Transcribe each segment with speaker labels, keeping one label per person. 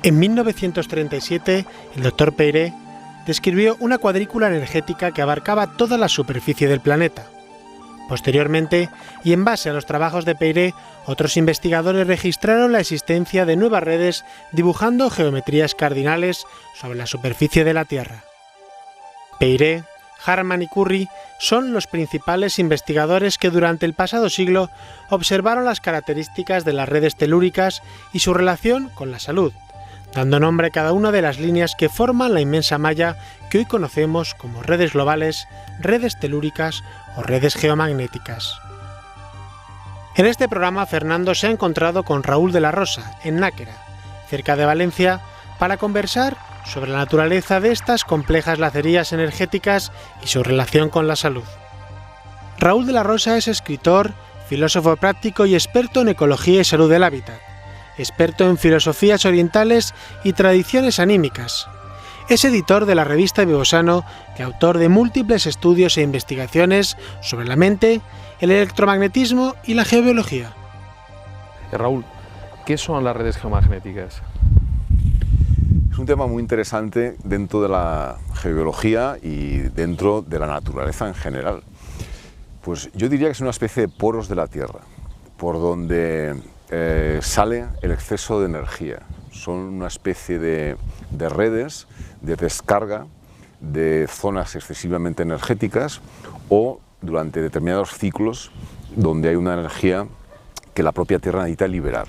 Speaker 1: En 1937, el Dr. Peiré describió una cuadrícula energética que abarcaba toda la superficie del planeta. Posteriormente, y en base a los trabajos de Peiré, otros investigadores registraron la existencia de nuevas redes dibujando geometrías cardinales sobre la superficie de la Tierra. Peiré, Harman y Curry son los principales investigadores que durante el pasado siglo observaron las características de las redes telúricas y su relación con la salud, dando nombre a cada una de las líneas que forman la inmensa malla que hoy conocemos como redes globales, redes telúricas o redes geomagnéticas. En este programa, Fernando se ha encontrado con Raúl de la Rosa, en Náquera, cerca de Valencia, para conversar sobre la naturaleza de estas complejas lacerías energéticas y su relación con la salud. Raúl de la Rosa es escritor, filósofo práctico y experto en ecología y salud del hábitat, experto en filosofías orientales y tradiciones anímicas. Es editor de la revista Vivosano y autor de múltiples estudios e investigaciones sobre la mente, el electromagnetismo y la geobiología.
Speaker 2: Raúl, ¿qué son las redes geomagnéticas?
Speaker 3: Es un tema muy interesante dentro de la geobiología y dentro de la naturaleza en general. Pues yo diría que es una especie de poros de la Tierra, por donde sale el exceso de energía. Son una especie de redes de descarga de zonas excesivamente energéticas o durante determinados ciclos donde hay una energía que la propia Tierra necesita liberar.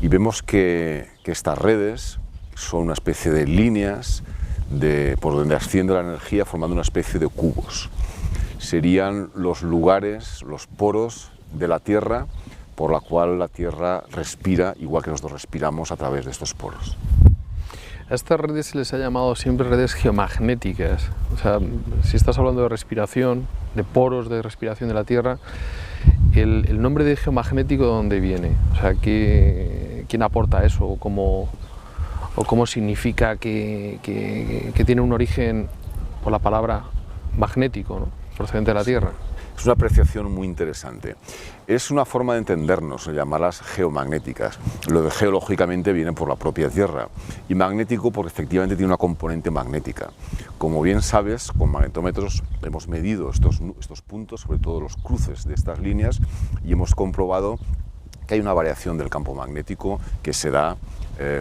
Speaker 3: Y vemos que estas redes son una especie de líneas por donde asciende la energía formando una especie de cubos. Serían los lugares, los poros de la Tierra por la cual la Tierra respira, igual que nosotros respiramos a través de estos poros.
Speaker 2: A estas redes se les ha llamado siempre redes geomagnéticas. O sea, si estás hablando de respiración, de poros de respiración de la Tierra, el nombre de geomagnético, ¿de dónde viene? O sea, ¿quién aporta eso? ¿O cómo significa que tiene un origen por la palabra magnético, ¿no? Procedente de la Tierra?
Speaker 3: Es una apreciación muy interesante. Es una forma de entendernos, llamarlas geomagnéticas. Lo de geológicamente viene por la propia Tierra y magnético porque efectivamente tiene una componente magnética. Como bien sabes, con magnetómetros hemos medido estos puntos, sobre todo los cruces de estas líneas, y hemos comprobado que hay una variación del campo magnético que se da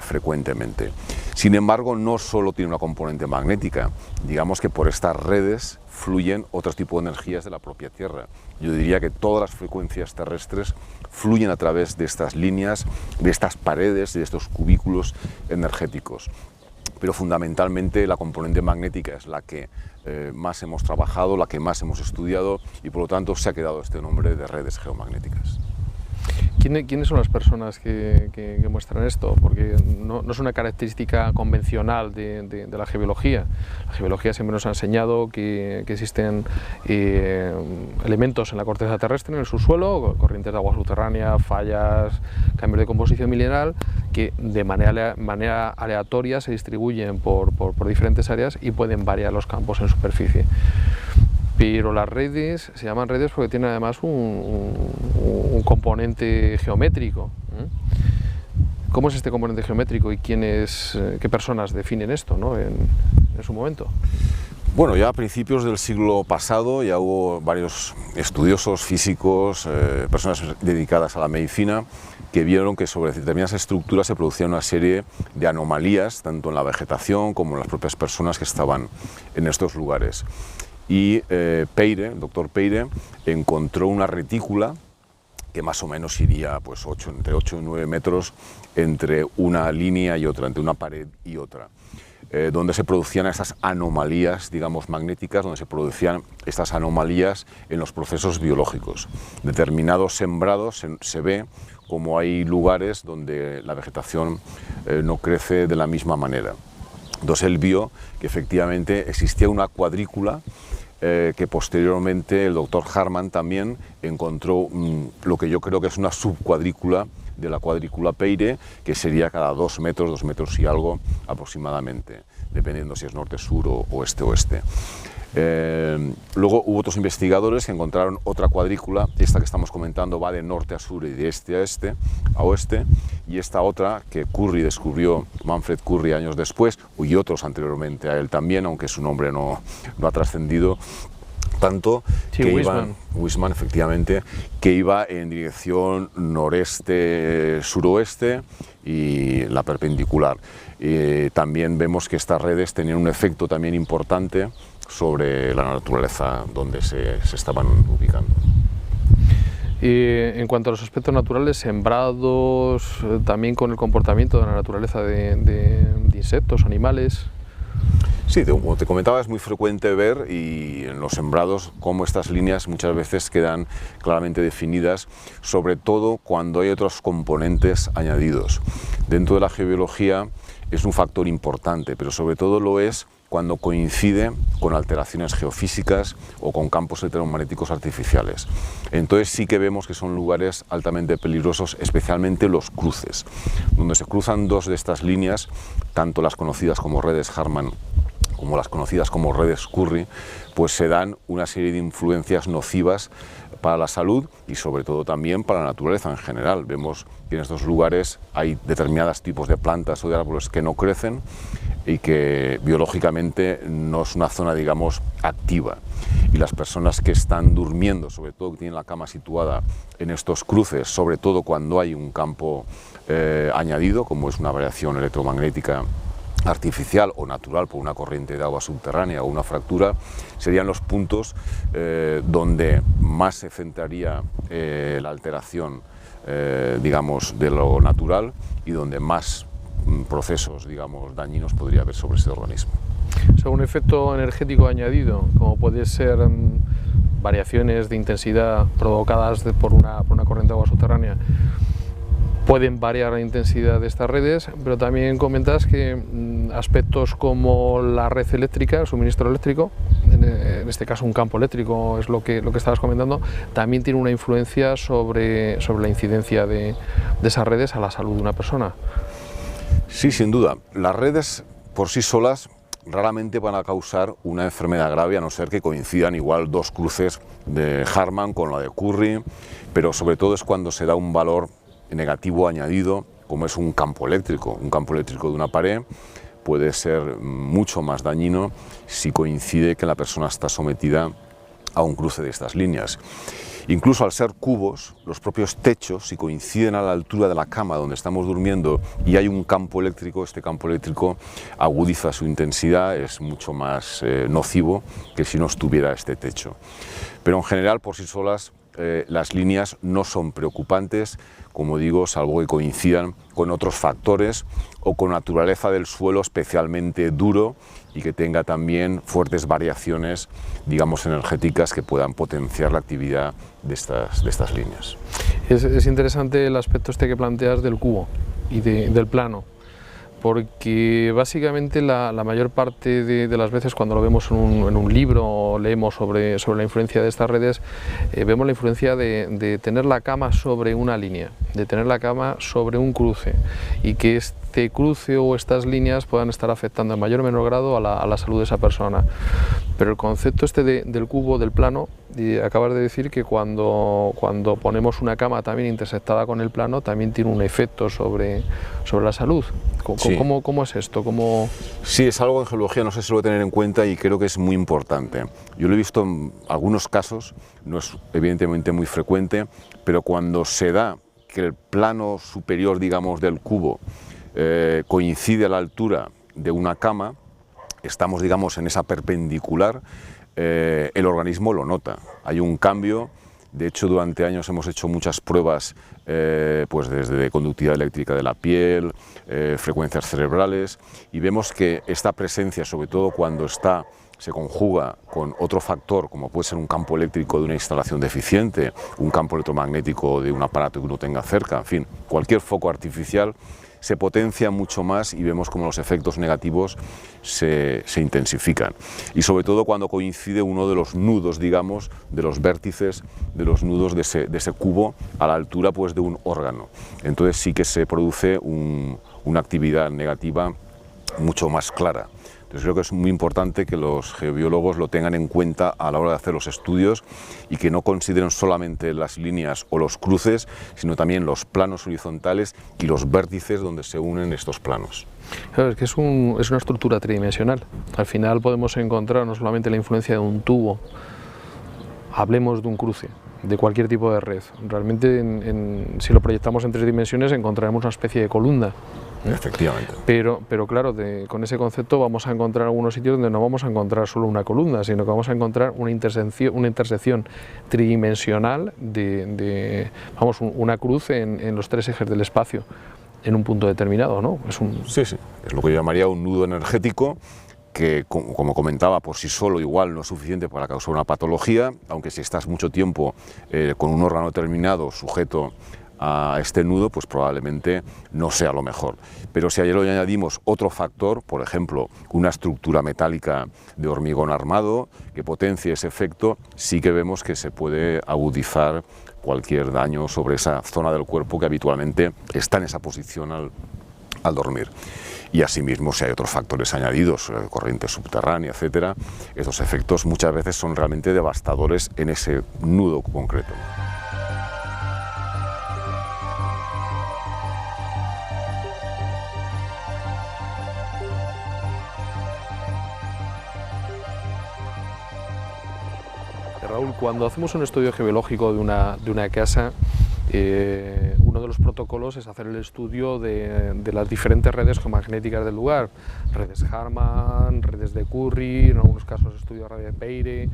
Speaker 3: frecuentemente. Sin embargo, no solo tiene una componente magnética, digamos que por estas redes fluyen otros tipos de energías de la propia Tierra. Yo diría que todas las frecuencias terrestres fluyen a través de estas líneas, de estas paredes, de estos cubículos energéticos. Pero fundamentalmente la componente magnética es la que más hemos trabajado, la que más hemos estudiado y por lo tanto se ha quedado este nombre de redes geomagnéticas.
Speaker 2: ¿Quiénes son las personas que muestran esto? Porque no es una característica convencional de la geobiología. La geobiología siempre nos ha enseñado que existen elementos en la corteza terrestre, en el subsuelo, corrientes de agua subterránea, fallas, cambios de composición mineral, que de manera aleatoria se distribuyen por diferentes áreas y pueden variar los campos en superficie. Pero las redes se llaman redes porque tienen además un componente geométrico. ¿Cómo es este componente geométrico y qué personas definen esto, ¿no? en su momento?
Speaker 3: Bueno, ya a principios del siglo pasado ya hubo varios estudiosos, físicos, personas dedicadas a la medicina que vieron que sobre determinadas estructuras se producían una serie de anomalías, tanto en la vegetación como en las propias personas que estaban en estos lugares. Y Peiré, el doctor Peiré, encontró una retícula que más o menos iría pues, entre 8 y 9 metros entre una línea y otra, entre una pared y otra, donde se producían estas anomalías, digamos, magnéticas, donde se producían estas anomalías en los procesos biológicos. Determinados sembrados se ve como hay lugares donde la vegetación no crece de la misma manera. Entonces él vio que efectivamente existía una cuadrícula que posteriormente el doctor Harman también encontró lo que yo creo que es una subcuadrícula de la cuadrícula Peiré, que sería cada 2 metros y algo aproximadamente, dependiendo si es norte-sur o este-oeste. Luego hubo otros investigadores que encontraron otra cuadrícula. Esta que estamos comentando va de norte a sur y de este a oeste, y esta otra que Manfred Curry años después, y otros anteriormente a él también, aunque su nombre no ha trascendido tanto,
Speaker 2: sí,
Speaker 3: que
Speaker 2: Huisman,
Speaker 3: efectivamente, que iba en dirección noreste-suroeste y la perpendicular. También vemos que estas redes tenían un efecto también importante sobre la naturaleza donde se estaban ubicando.
Speaker 2: En cuanto a los aspectos naturales, sembrados, también con el comportamiento de la naturaleza de insectos, animales.
Speaker 3: Sí, como te comentaba, es muy frecuente ver y en los sembrados cómo estas líneas muchas veces quedan claramente definidas, sobre todo cuando hay otros componentes añadidos. Dentro de la geobiología es un factor importante, pero sobre todo lo es cuando coincide con alteraciones geofísicas o con campos electromagnéticos artificiales. Entonces sí que vemos que son lugares altamente peligrosos, especialmente los cruces, donde se cruzan dos de estas líneas, tanto las conocidas como redes Harman como las conocidas como redes Curry, pues se dan una serie de influencias nocivas para la salud y sobre todo también para la naturaleza en general. Vemos que en estos lugares hay determinados tipos de plantas o de árboles que no crecen y que biológicamente no es una zona, digamos, activa. Y las personas que están durmiendo, sobre todo que tienen la cama situada en estos cruces, sobre todo cuando hay un campo añadido, como es una variación electromagnética artificial o natural por una corriente de agua subterránea o una fractura, serían los puntos donde más se centraría la alteración, digamos, de lo natural y donde más procesos, digamos, dañinos podría haber sobre ese organismo.
Speaker 2: O sea, un efecto energético añadido, como puede ser variaciones de intensidad provocadas por una corriente de agua subterránea, pueden variar la intensidad de estas redes, pero también comentas que aspectos como la red eléctrica, el suministro eléctrico, en este caso un campo eléctrico es lo que estabas comentando, también tiene una influencia sobre la incidencia de esas redes a la salud de una persona.
Speaker 3: Sí, sin duda. Las redes por sí solas raramente van a causar una enfermedad grave, a no ser que coincidan igual dos cruces de Harman con la de Curry, pero sobre todo es cuando se da un valor negativo añadido, como es un campo eléctrico. Un campo eléctrico de una pared puede ser mucho más dañino si coincide que la persona está sometida a un cruce de estas líneas. Incluso al ser cubos, los propios techos, si coinciden a la altura de la cama donde estamos durmiendo y hay un campo eléctrico, este campo eléctrico agudiza su intensidad, es mucho más nocivo que si no estuviera este techo. Pero en general, por sí solas, las líneas no son preocupantes, como digo, salvo que coincidan con otros factores o con naturaleza del suelo especialmente duro y que tenga también fuertes variaciones, digamos, energéticas que puedan potenciar la actividad de estas líneas.
Speaker 2: Es interesante el aspecto este que planteas del cubo y del plano, porque básicamente la mayor parte de las veces cuando lo vemos en un libro o leemos sobre la influencia de estas redes, vemos la influencia de tener la cama sobre una línea, de tener la cama sobre un cruce y que este cruce o estas líneas puedan estar afectando en mayor o menor grado a la salud de esa persona. Pero el concepto este del cubo, del plano, y acabas de decir que cuando ponemos una cama también intersectada con el plano también tiene un efecto sobre la salud.
Speaker 3: Sí.
Speaker 2: ¿Cómo es esto?
Speaker 3: Sí, es algo en geología, no sé si lo voy a tener en cuenta y creo que es muy importante. Yo lo he visto en algunos casos, no es evidentemente muy frecuente, pero cuando se da que el plano superior, digamos, del cubo coincide a la altura de una cama, estamos, digamos, en esa perpendicular, el organismo lo nota. Hay un cambio. De hecho, durante años hemos hecho muchas pruebas, pues desde conductividad eléctrica de la piel, frecuencias cerebrales, y vemos que esta presencia, sobre todo cuando se conjuga con otro factor, como puede ser un campo eléctrico de una instalación deficiente, un campo electromagnético de un aparato que uno tenga cerca, en fin, cualquier foco artificial, se potencia mucho más y vemos como los efectos negativos se intensifican. Y sobre todo cuando coincide uno de los nudos, digamos, de los vértices, de los nudos de ese cubo a la altura, pues, de un órgano. Entonces sí que se produce una actividad negativa mucho más clara. Entonces creo que es muy importante que los geobiólogos lo tengan en cuenta a la hora de hacer los estudios y que no consideren solamente las líneas o los cruces, sino también los planos horizontales y los vértices donde se unen estos planos.
Speaker 2: Claro, es que es una estructura tridimensional. Al final podemos encontrar no solamente la influencia de un tubo, hablemos de un cruce, de cualquier tipo de red. Realmente, si lo proyectamos en 3 dimensiones, encontraremos una especie de columna.
Speaker 3: Efectivamente.
Speaker 2: Pero claro, con ese concepto vamos a encontrar algunos sitios donde no vamos a encontrar solo una columna, sino que vamos a encontrar una intersección tridimensional vamos, una cruz en los 3 ejes del espacio, en un punto determinado, ¿no?
Speaker 3: Sí, es lo que yo llamaría un nudo energético que, como comentaba, por sí solo igual no es suficiente para causar una patología, aunque si estás mucho tiempo con un órgano determinado sujeto a este nudo, pues probablemente no sea lo mejor. Pero si a ello le añadimos otro factor, por ejemplo, una estructura metálica de hormigón armado que potencie ese efecto, sí que vemos que se puede agudizar cualquier daño sobre esa zona del cuerpo que habitualmente está en esa posición al dormir. Y asimismo, si hay otros factores añadidos, corriente subterránea, etcétera, estos efectos muchas veces son realmente devastadores en ese nudo concreto.
Speaker 2: Raúl, cuando hacemos un estudio geológico de una casa, uno de los protocolos es hacer el estudio de las diferentes redes geomagnéticas del lugar, redes Harman, redes de Curry, en algunos casos estudio de red de Peire,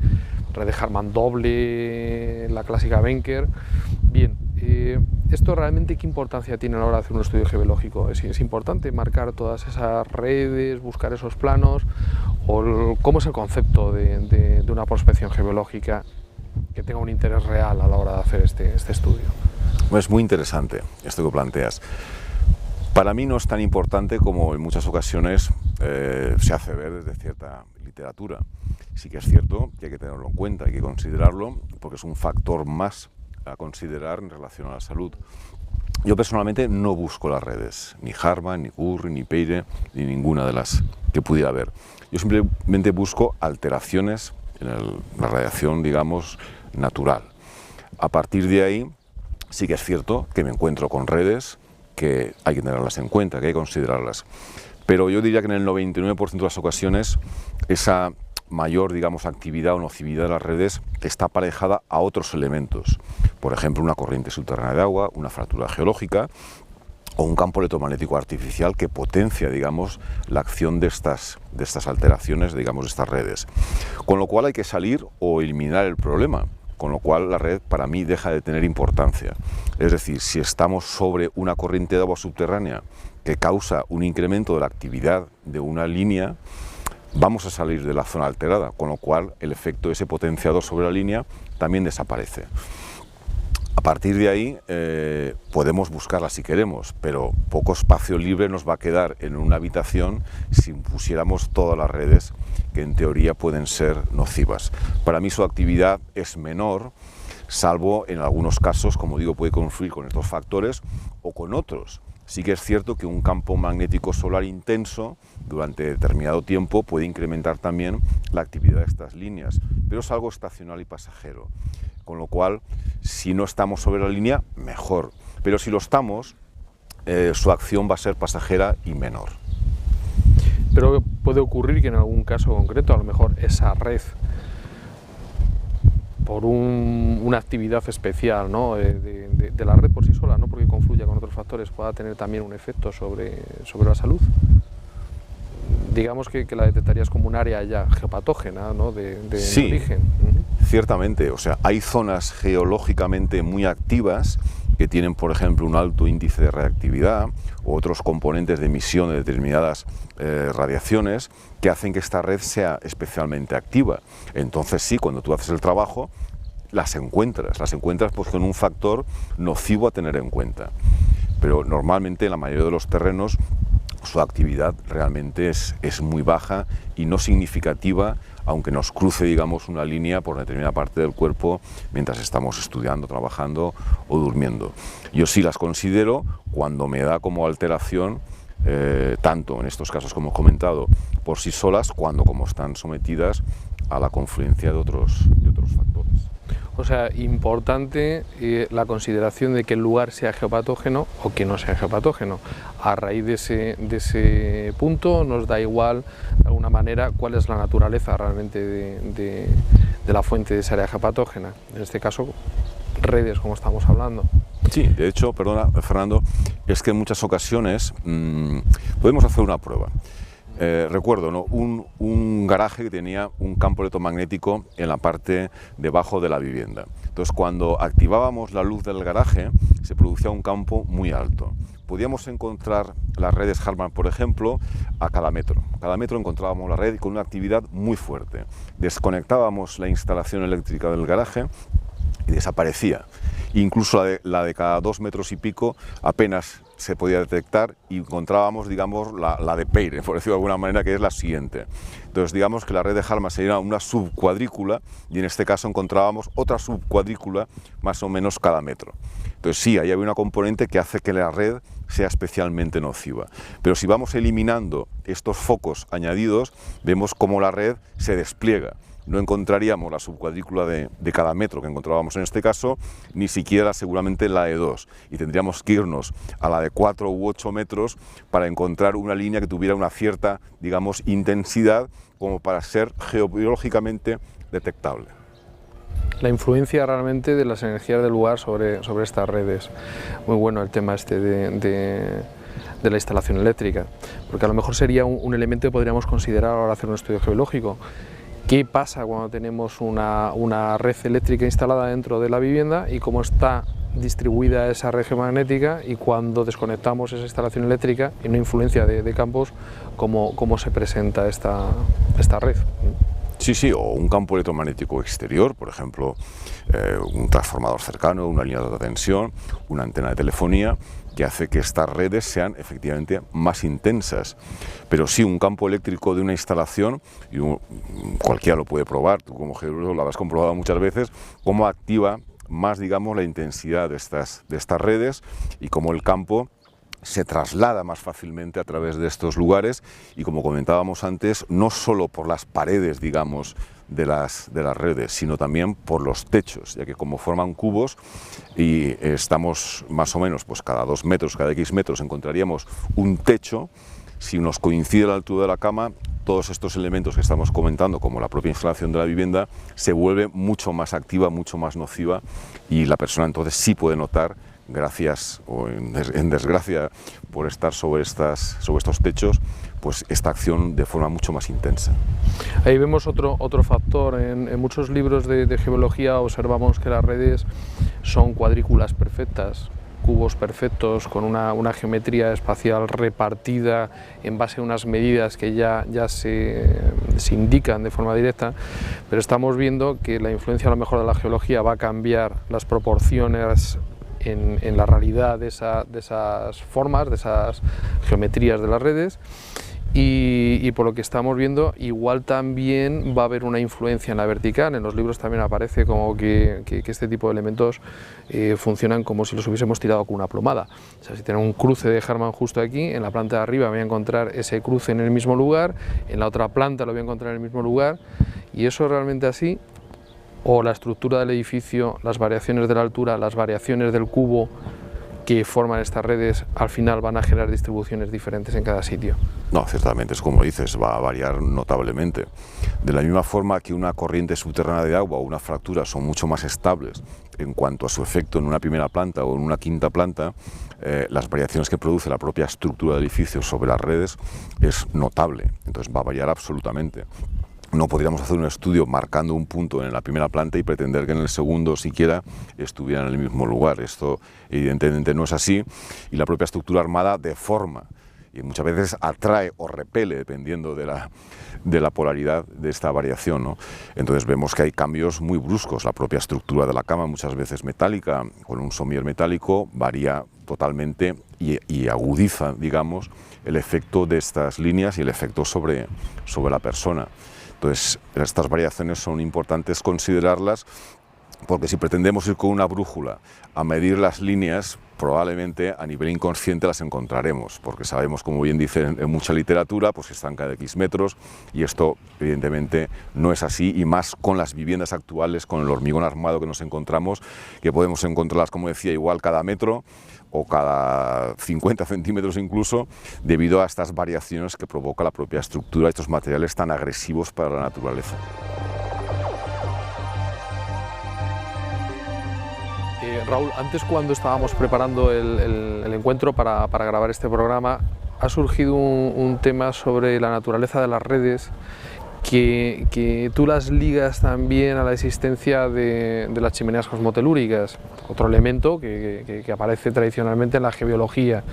Speaker 2: red de Harman doble, la clásica Benker. Bien, ¿esto realmente qué importancia tiene a la hora de hacer un estudio geológico? ¿Es importante marcar todas esas redes, buscar esos planos? ¿O cómo es el concepto de una prospección geológica que tenga un interés real a la hora de hacer este estudio?
Speaker 3: Es muy interesante esto que planteas. Para mí no es tan importante como en muchas ocasiones se hace ver desde cierta literatura. Sí que es cierto que hay que tenerlo en cuenta, hay que considerarlo, porque es un factor más a considerar en relación a la salud. Yo personalmente no busco las redes, ni Harman, ni Curry, ni Peire, ni ninguna de las que pudiera haber. Yo simplemente busco alteraciones en la radiación, digamos, natural. A partir de ahí, sí que es cierto que me encuentro con redes que hay que tenerlas en cuenta, que hay que considerarlas. Pero yo diría que en el 99% de las ocasiones esa mayor, digamos, actividad o nocividad de las redes está aparejada a otros elementos. Por ejemplo, una corriente subterránea de agua, una fractura geológica o un campo electromagnético artificial que potencia, digamos, la acción de estas alteraciones, digamos, de estas redes. Con lo cual hay que salir o eliminar el problema, con lo cual la red para mí deja de tener importancia. Es decir, si estamos sobre una corriente de agua subterránea que causa un incremento de la actividad de una línea, vamos a salir de la zona alterada, con lo cual el efecto de ese potenciador sobre la línea también desaparece. A partir de ahí podemos buscarla si queremos, pero poco espacio libre nos va a quedar en una habitación si pusiéramos todas las redes que en teoría pueden ser nocivas. Para mí su actividad es menor, salvo en algunos casos, como digo, puede confluir con estos factores o con otros. Sí que es cierto que un campo magnético solar intenso durante determinado tiempo puede incrementar también la actividad de estas líneas, pero es algo estacional y pasajero. Con lo cual, si no estamos sobre la línea, mejor. Pero si lo estamos, su acción va a ser pasajera y menor.
Speaker 2: Pero puede ocurrir que en algún caso concreto, a lo mejor esa red, por una actividad especial, ¿no? de la red por sí sola, no porque confluya con otros factores, pueda tener también un efecto sobre la salud. Digamos que la detectarías como un área ya geopatógena, ¿no? de
Speaker 3: sí,
Speaker 2: origen.
Speaker 3: Ciertamente, o sea, hay zonas geológicamente muy activas que tienen, por ejemplo, un alto índice de reactividad u otros componentes de emisión de determinadas radiaciones que hacen que esta red sea especialmente activa. Entonces sí, cuando tú haces el trabajo, las encuentras pues con un factor nocivo a tener en cuenta. Pero normalmente en la mayoría de los terrenos su actividad realmente es muy baja y no significativa, aunque nos cruce, digamos, una línea por determinada parte del cuerpo mientras estamos estudiando, trabajando o durmiendo. Yo sí las considero cuando me da como alteración tanto en estos casos como he comentado, por sí solas, cuando como están sometidas a la confluencia de otros factores.
Speaker 2: O sea, importante la consideración de que el lugar sea geopatógeno o que no sea geopatógeno. A raíz de ese punto nos da igual, de alguna manera, cuál es la naturaleza realmente de la fuente de esa área geopatógena. En este caso, redes, como estamos hablando.
Speaker 3: Sí, de hecho, perdona, Fernando, es que en muchas ocasiones podemos hacer una prueba. Recuerdo, ¿no?, un garaje que tenía un campo electromagnético en la parte debajo de la vivienda. Entonces, cuando activábamos la luz del garaje, se producía un campo muy alto. Podíamos encontrar las redes Harman, por ejemplo, a cada metro. Cada metro encontrábamos la red con una actividad muy fuerte. Desconectábamos la instalación eléctrica del garaje y desaparecía. Incluso la de cada 2 metros y pico apenas se podía detectar y encontrábamos, digamos, la de Peire, por decirlo de alguna manera, que es la siguiente. Entonces, digamos que la red de Harman sería una subcuadrícula y en este caso encontrábamos otra subcuadrícula más o menos cada metro. Entonces, sí, ahí había una componente que hace que la red sea especialmente nociva. Pero si vamos eliminando estos focos añadidos, vemos cómo la red se despliega. No encontraríamos la subcuadrícula de cada metro que encontrábamos en este caso, ni siquiera seguramente la de 2, y tendríamos que irnos a la de 4 u 8 metros para encontrar una línea que tuviera una cierta, digamos, intensidad como para ser geobiológicamente detectable.
Speaker 2: La influencia realmente de las energías del lugar sobre estas redes. Muy bueno el tema este de la instalación eléctrica, porque a lo mejor sería un elemento que podríamos considerar ahora hacer un estudio geológico. ¿Qué pasa cuando tenemos una red eléctrica instalada dentro de la vivienda y cómo está distribuida esa red geomagnética, y cuando desconectamos esa instalación eléctrica y una influencia de campos, cómo se presenta esta red?
Speaker 3: Sí, sí, o un campo electromagnético exterior, por ejemplo, un transformador cercano, una línea de alta tensión, una antena de telefonía, que hace que estas redes sean efectivamente más intensas. Pero sí, un campo eléctrico de una instalación, y cualquiera lo puede probar, tú como geólogo lo habrás comprobado muchas veces, cómo activa más, digamos, la intensidad de estas redes y cómo el campo se traslada más fácilmente a través de estos lugares, y como comentábamos antes, no solo por las paredes, digamos, de las redes, sino también por los techos, ya que como forman cubos y estamos más o menos, pues cada 2 metros, cada X metros encontraríamos un techo. Si nos coincide la altura de la cama, todos estos elementos que estamos comentando, como la propia instalación de la vivienda, se vuelve mucho más activa, mucho más nociva, y la persona entonces sí puede notar, gracias o en desgracia por estar sobre estos techos, pues esta acción de forma mucho más intensa.
Speaker 2: Ahí vemos otro factor. En muchos libros de geología observamos que las redes son cuadrículas perfectas, cubos perfectos con una geometría espacial repartida en base a unas medidas que ya se indican de forma directa, pero estamos viendo que la influencia a lo mejor de la geología va a cambiar las proporciones en la realidad de esas formas, de esas geometrías de las redes, y por lo que estamos viendo, igual también va a haber una influencia en la vertical. En los libros también aparece como que este tipo de elementos funcionan como si los hubiésemos tirado con una plomada. O sea, si tenemos un cruce de Harman justo aquí, en la planta de arriba voy a encontrar ese cruce en el mismo lugar, en la otra planta lo voy a encontrar en el mismo lugar, y eso es realmente así. O la estructura del edificio, las variaciones de la altura, las variaciones del cubo que forman estas redes, al final van a generar distribuciones diferentes en cada sitio.
Speaker 3: No, ciertamente, es como dices, va a variar notablemente. De la misma forma que una corriente subterránea de agua o una fractura son mucho más estables en cuanto a su efecto en una primera planta o en una quinta planta, las variaciones que produce la propia estructura del edificio sobre las redes es notable, entonces va a variar absolutamente. No podríamos hacer un estudio marcando un punto en la primera planta y pretender que en el segundo siquiera estuviera en el mismo lugar. Esto evidentemente no es así, y la propia estructura armada deforma y muchas veces atrae o repele dependiendo de la polaridad de esta variación, ¿no? Entonces vemos que hay cambios muy bruscos. La propia estructura de la cama, muchas veces metálica, con un somier metálico, varía totalmente y agudiza, digamos, el efecto de estas líneas y el efecto sobre la persona. Entonces, estas variaciones son importantes considerarlas, porque si pretendemos ir con una brújula a medir las líneas, probablemente a nivel inconsciente las encontraremos, porque sabemos, como bien dicen en mucha literatura, pues que están cada X metros, y esto evidentemente no es así, y más con las viviendas actuales, con el hormigón armado que nos encontramos, que podemos encontrarlas, como decía, igual cada metro o cada 50 centímetros incluso, debido a estas variaciones que provoca la propia estructura, estos materiales tan agresivos para la naturaleza.
Speaker 2: Raúl, antes, cuando estábamos preparando el encuentro para grabar este programa, ha surgido un tema sobre la naturaleza de las redes que tú las ligas también a la existencia de las chimeneas cosmotelúricas, otro elemento que aparece tradicionalmente en la geobiología.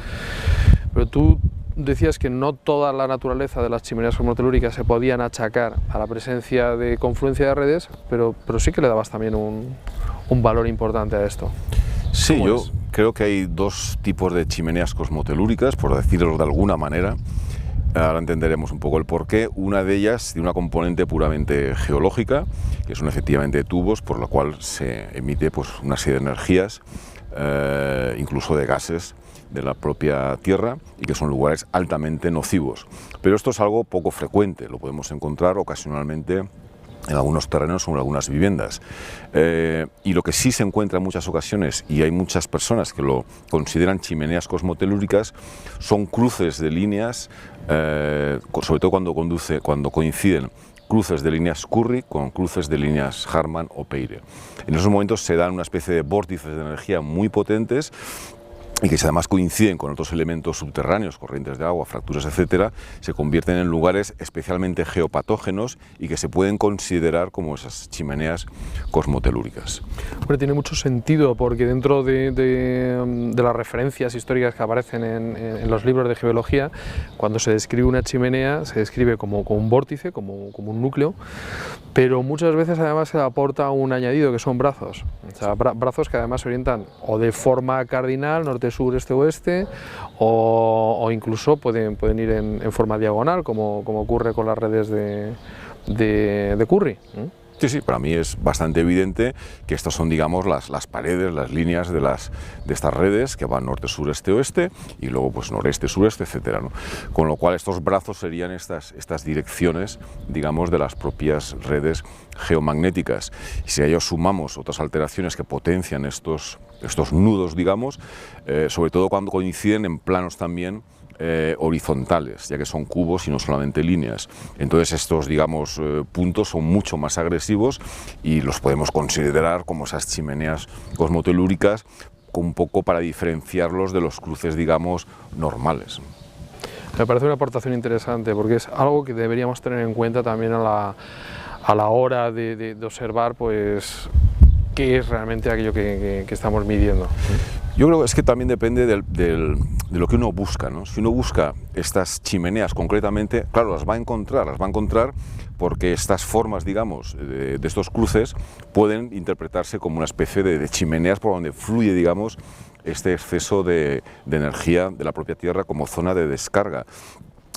Speaker 2: Pero tú decías que no toda la naturaleza de las chimeneas cosmotelúricas se podían achacar a la presencia de confluencia de redes, pero sí que le dabas también un valor importante a esto.
Speaker 3: Sí, yo creo que hay dos tipos de chimeneas cosmotelúricas, por decirlo de alguna manera. Ahora entenderemos un poco el porqué. Una de ellas tiene una componente puramente geológica, que son efectivamente tubos por la cual se emite pues, una serie de energías, incluso de gases de la propia Tierra, y que son lugares altamente nocivos. Pero esto es algo poco frecuente, lo podemos encontrar ocasionalmente en algunos terrenos o en algunas viviendas. Y lo que sí se encuentra en muchas ocasiones, y hay muchas personas que lo consideran chimeneas cosmotelúricas, son cruces de líneas, sobre todo cuando coinciden cruces de líneas Curry con cruces de líneas Harman o Peire. En esos momentos se dan una especie de vórtices de energía muy potentes, y que si además coinciden con otros elementos subterráneos, corrientes de agua, fracturas, etcétera, se convierten en lugares especialmente geopatógenos y que se pueden considerar como esas chimeneas cosmotelúricas.
Speaker 2: Bueno, tiene mucho sentido, porque dentro de las referencias históricas que aparecen en los libros de geología, cuando se describe una chimenea se describe como un vórtice, como un núcleo, pero muchas veces además se aporta un añadido que son brazos, o sea, brazos que además se orientan o de forma cardinal, norte, sur, este, oeste, o incluso pueden ir en forma diagonal, como ocurre con las redes de Curry.
Speaker 3: Sí, sí, para mí es bastante evidente que estas son, digamos, las paredes, las líneas de estas redes que van norte, sur, este, oeste, y luego pues noreste, sureste, etcétera, ¿no? Con lo cual estos brazos serían estas direcciones, digamos, de las propias redes geomagnéticas. Y si a ellos sumamos otras alteraciones que potencian estos nudos, digamos, sobre todo cuando coinciden en planos también horizontales, ya que son cubos y no solamente líneas. Entonces estos, digamos, puntos son mucho más agresivos y los podemos considerar como esas chimeneas cosmotelúricas, un poco para diferenciarlos de los cruces, digamos, normales.
Speaker 2: Me parece una aportación interesante, porque es algo que deberíamos tener en cuenta también a la hora de observar, pues, qué es realmente aquello que estamos midiendo.
Speaker 3: Yo creo que es que también depende de lo que uno busca, ¿no? Si uno busca estas chimeneas concretamente, claro, las va a encontrar porque estas formas, digamos, de estos cruces pueden interpretarse como una especie de chimeneas por donde fluye, digamos, este exceso de energía de la propia Tierra como zona de descarga.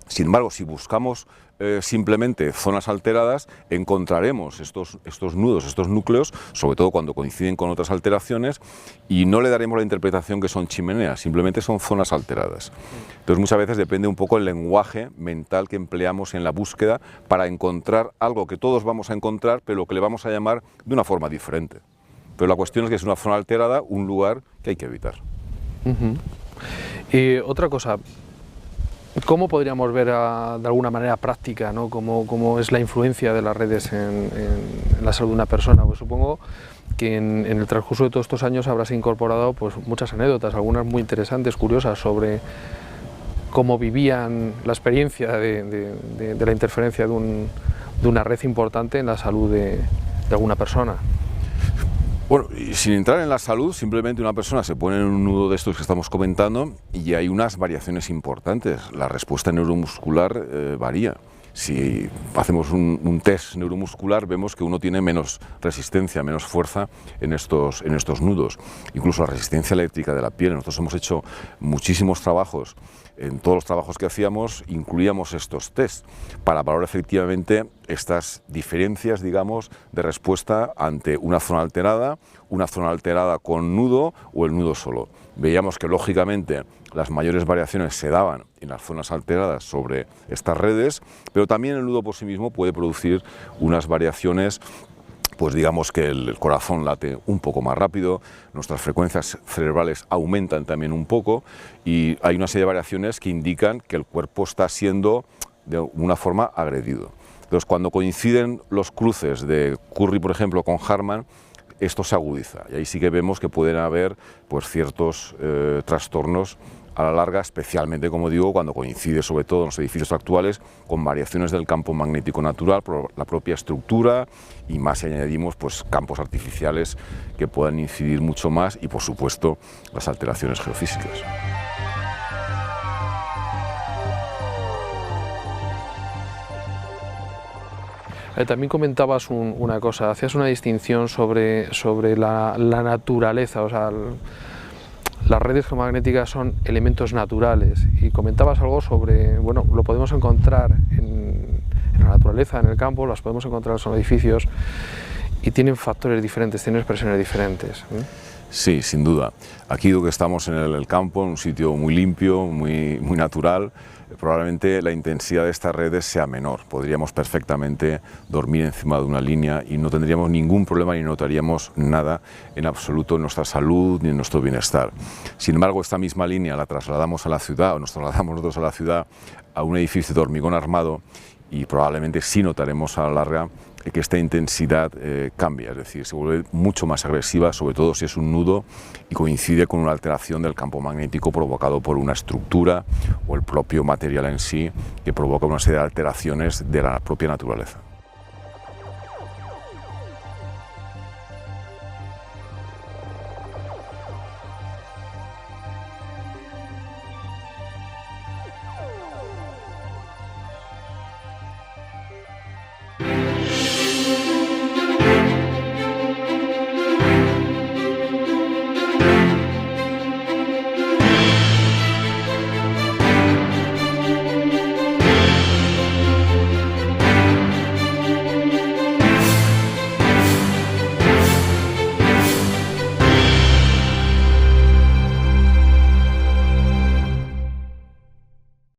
Speaker 3: Sin embargo, si buscamos simplemente zonas alteradas, encontraremos estos nudos, estos núcleos, sobre todo cuando coinciden con otras alteraciones, y no le daremos la interpretación que son chimeneas, simplemente son zonas alteradas. Entonces muchas veces depende un poco el lenguaje mental que empleamos en la búsqueda para encontrar algo que todos vamos a encontrar, pero que le vamos a llamar de una forma diferente. Pero la cuestión es que es una zona alterada, un lugar que hay que evitar.
Speaker 2: Y otra cosa, ¿cómo podríamos ver de alguna manera práctica, ¿no? cómo es la influencia de las redes en la salud de una persona? Pues supongo que en el transcurso de todos estos años habrás incorporado pues, muchas anécdotas, algunas muy interesantes, curiosas, sobre cómo vivían la experiencia de la interferencia de una red importante en la salud de alguna persona.
Speaker 3: Bueno, y sin entrar en la salud, simplemente una persona se pone en un nudo de estos que estamos comentando y hay unas variaciones importantes. La respuesta neuromuscular varía. Si hacemos un test neuromuscular, vemos que uno tiene menos resistencia, menos fuerza en estos nudos. Incluso la resistencia eléctrica de la piel. Nosotros hemos hecho muchísimos trabajos en todos los trabajos que hacíamos incluíamos estos test para valorar efectivamente estas diferencias, digamos, de respuesta ante una zona alterada con nudo o el nudo solo. Veíamos que lógicamente las mayores variaciones se daban en las zonas alteradas sobre estas redes, pero también el nudo por sí mismo puede producir unas variaciones, pues digamos que el corazón late un poco más rápido, nuestras frecuencias cerebrales aumentan también un poco y hay una serie de variaciones que indican que el cuerpo está siendo de alguna forma agredido. Entonces, cuando coinciden los cruces de Curry, por ejemplo, con Harman, esto se agudiza y ahí sí que vemos que pueden haber pues, ciertos trastornos a la larga, especialmente, como digo, cuando coincide sobre todo en los edificios actuales con variaciones del campo magnético natural por la propia estructura y más si añadimos pues, campos artificiales que puedan incidir mucho más y, por supuesto, las alteraciones geofísicas.
Speaker 2: También comentabas una cosa, hacías una distinción sobre la naturaleza, o sea, las redes geomagnéticas son elementos naturales y comentabas algo sobre, bueno, lo podemos encontrar en la naturaleza, en el campo, las podemos encontrar en los edificios y tienen factores diferentes, tienen expresiones diferentes.
Speaker 3: Sí, sin duda. Aquí lo que estamos en el campo, en un sitio muy limpio, muy natural, probablemente la intensidad de estas redes sea menor. Podríamos perfectamente dormir encima de una línea y no tendríamos ningún problema ni notaríamos nada en absoluto en nuestra salud ni en nuestro bienestar. Sin embargo, esta misma línea la trasladamos a la ciudad o nos trasladamos nosotros a la ciudad a un edificio de hormigón armado y probablemente sí notaremos a la larga que esta intensidad cambia, es decir, se vuelve mucho más agresiva, sobre todo si es un nudo y coincide con una alteración del campo magnético provocado por una estructura o el propio material en sí que provoca una serie de alteraciones de la propia naturaleza.